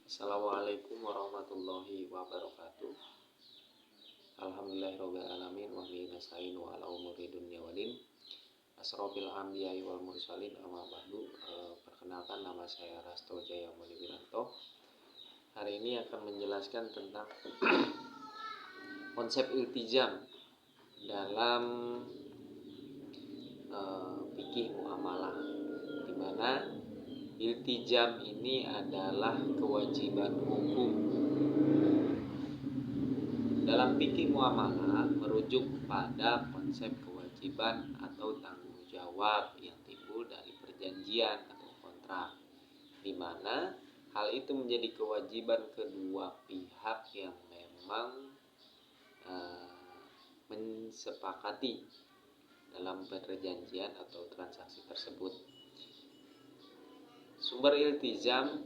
Assalamualaikum warahmatullahi wabarakatuh. Alhamdulillahirabbil alamin wa bihi nasta'inu ala umuri dunya waddin. Asrofil anbiya'i wal mursalin amma ba'du. Perkenalkan, nama saya Rasto Jaya Muli Wiranto. Hari ini akan menjelaskan tentang konsep iltizam dalam fikih muamalah, di mana iltizam ini adalah kewajiban hukum. Dalam fikih muamalah merujuk pada konsep kewajiban atau tanggung jawab yang timbul dari perjanjian atau kontrak, di mana hal itu menjadi kewajiban kedua pihak yang memang mensepakati dalam perjanjian atau transaksi tersebut. Sumber iltizam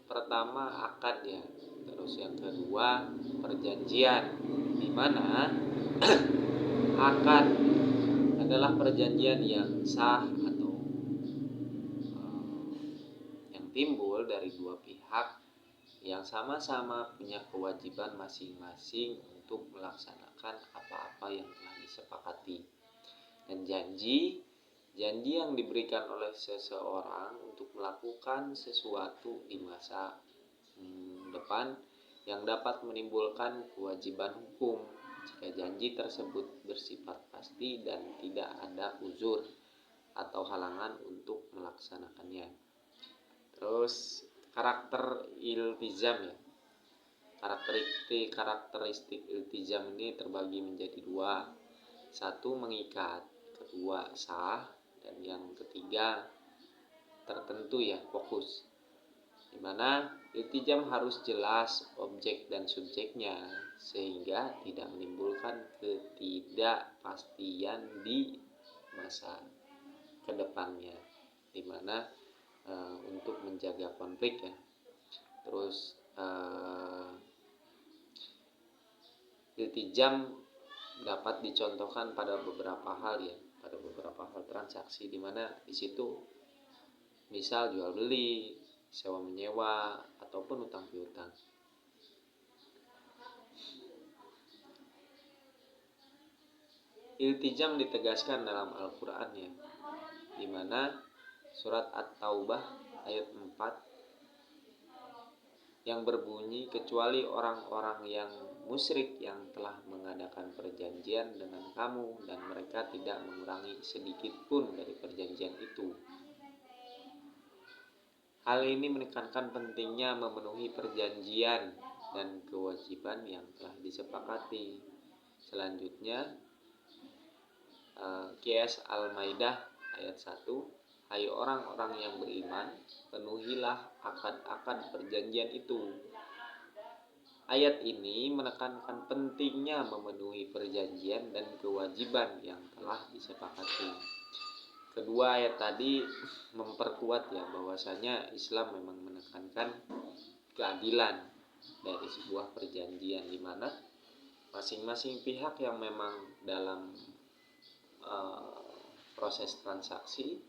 pertama akad ya, terus yang kedua perjanjian, di mana akad adalah perjanjian yang sah atau yang timbul dari dua pihak yang sama-sama punya kewajiban masing-masing untuk melaksanakan apa-apa yang telah disepakati. Dan janji yang diberikan oleh seseorang untuk melakukan sesuatu di masa depan yang dapat menimbulkan kewajiban hukum jika janji tersebut bersifat pasti dan tidak ada uzur atau halangan untuk melaksanakannya. Terus karakter iltizam ya. Karakteristik iltizam ini terbagi menjadi dua. Satu, mengikat, kedua sah, dan yang ketiga tertentu ya, fokus. Di mana iltizam harus jelas objek dan subjeknya sehingga tidak menimbulkan ketidakpastian di masa kedepannya, di mana untuk menjaga konflik ya. Terus iltizam dapat dicontohkan pada beberapa hal ya, pada beberapa hal transaksi, di mana di situ misal jual beli, sewa menyewa, ataupun utang piutang. Iltizam ditegaskan dalam Al-Qur'an ya, di mana surat At-Taubah ayat 4 yang berbunyi, kecuali orang-orang yang musyrik yang telah mengadakan perjanjian dengan kamu dan mereka tidak mengurangi sedikit pun dari perjanjian itu. Hal ini menekankan pentingnya memenuhi perjanjian dan kewajiban yang telah disepakati. Selanjutnya Qiyas Al-Maidah ayat 1, hai orang-orang yang beriman, penuhilah akad-akad perjanjian itu. Ayat ini menekankan pentingnya memenuhi perjanjian dan kewajiban yang telah disepakati. Kedua ayat tadi memperkuat ya bahwasanya Islam memang menekankan keadilan dari sebuah perjanjian, di mana masing-masing pihak yang memang dalam proses transaksi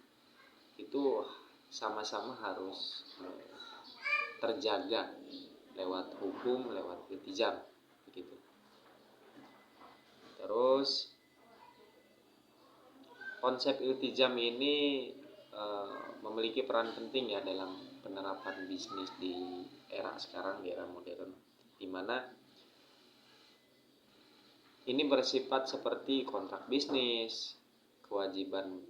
itu sama-sama harus terjaga lewat hukum, lewat iltizam begitu. Terus konsep iltizam ini memiliki peran penting ya dalam penerapan bisnis di era sekarang, di era modern, di mana ini bersifat seperti kontrak bisnis, kewajiban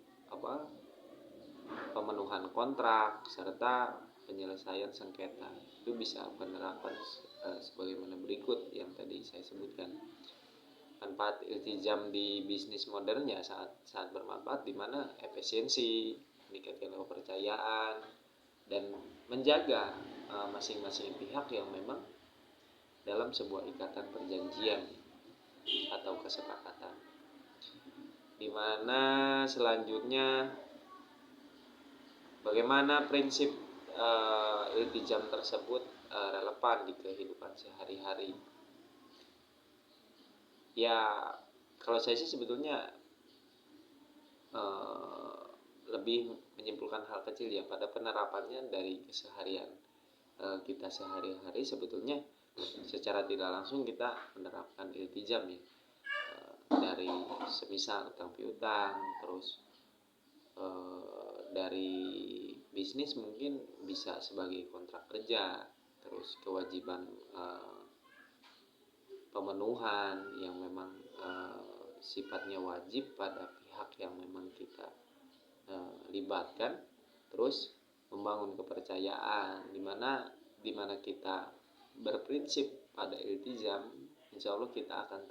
pemenuhan kontrak serta penyelesaian sengketa. Itu bisa penerapan sebagaimana berikut yang tadi saya sebutkan. Manfaat iltizam di bisnis modern ya sangat bermanfaat, di mana efisiensi, meningkatkan kepercayaan, dan menjaga masing-masing pihak yang memang dalam sebuah ikatan perjanjian atau kesepakatan. Di mana selanjutnya bagaimana prinsip iltizam tersebut relevan di kehidupan sehari-hari. Ya, kalau saya sih sebetulnya lebih menyimpulkan hal kecil ya pada penerapannya dari keseharian. kita sehari-hari sebetulnya secara tidak langsung kita menerapkan iltizam ya, dari semisal utang piutang, terus dari bisnis mungkin bisa sebagai kontrak kerja, terus kewajiban pemenuhan yang memang sifatnya wajib pada pihak yang memang kita libatkan, terus membangun kepercayaan dimana kita berprinsip pada iltizam, insya Allah kita akan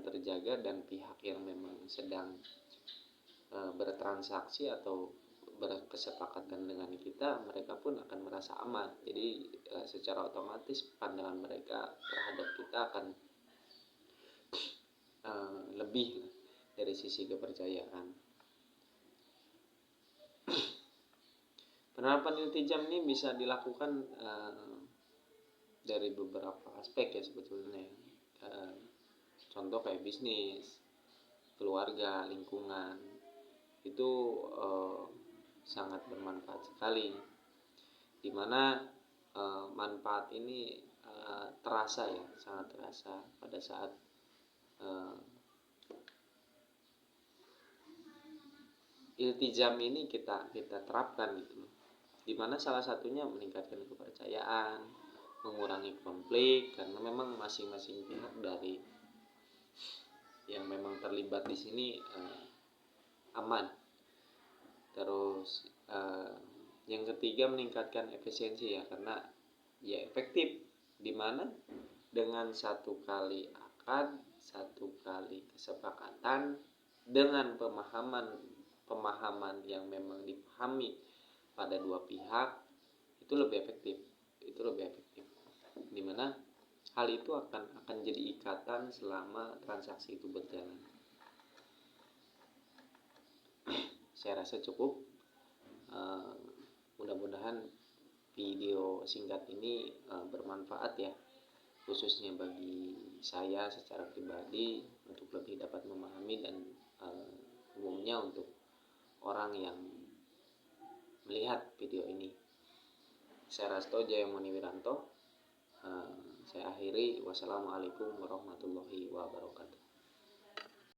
terjaga dan pihak yang memang sedang bertransaksi atau berkesepakatan dengan kita, mereka pun akan merasa aman. Jadi secara otomatis pandangan mereka terhadap kita akan lebih dari sisi kepercayaan. Penerapan iltizam ini bisa dilakukan dari beberapa aspek ya sebetulnya. Contoh kayak bisnis, keluarga, lingkungan, itu sangat bermanfaat sekali, dimana manfaat ini terasa ya, sangat terasa pada saat iltizam ini kita terapkan gitu, dimana salah satunya meningkatkan kepercayaan, mengurangi konflik, karena memang masing-masing pihak dari yang memang terlibat di sini aman. Terus yang ketiga meningkatkan efisiensi ya, karena ya efektif, dimana dengan satu kali akad, satu kali kesepakatan dengan pemahaman yang memang dipahami pada dua pihak, itu lebih efektif, dimana hal itu akan jadi ikatan selama transaksi itu berjalan. Saya rasa cukup. Mudah-mudahan video singkat ini bermanfaat ya, khususnya bagi saya secara pribadi untuk lebih dapat memahami, dan umumnya untuk orang yang melihat video ini. Saya Rasto Jayamoni Wiranto. Saya akhiri. Wassalamualaikum warahmatullahi wabarakatuh.